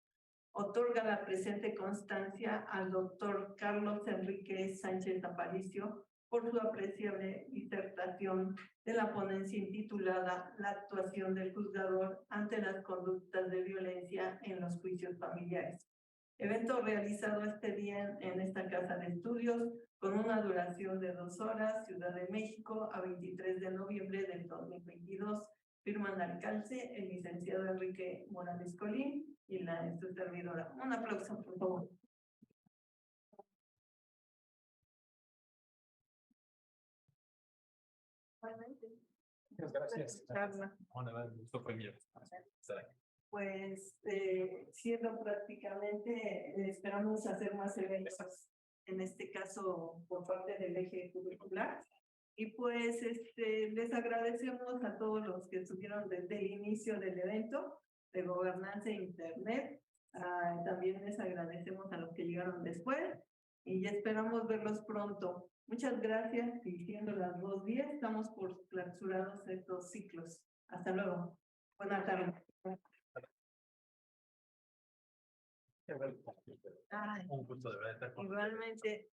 otorga la presente constancia al doctor Carlos Enrique Sánchez Aparicio por su apreciable disertación de la ponencia intitulada La actuación del juzgador ante las conductas de violencia en los juicios familiares. Evento realizado este día en esta casa de estudios con una duración de 2 horas, Ciudad de México, a 23 de noviembre del 2022. Firman al calce el licenciado Enrique Morales Colín y su servidora. Un aplauso, por favor. Muchas gracias. Esto fue mío. Pues siendo prácticamente, esperamos hacer más eventos, en este caso por parte del eje curricular. Y pues les agradecemos a todos los que estuvieron desde el inicio del evento de gobernanza e internet. También les agradecemos a los que llegaron después y esperamos verlos pronto. Muchas gracias y siendo las 2:10 estamos por clausurados estos ciclos. Hasta luego. Buenas tardes. Un gusto de verdad. Igualmente.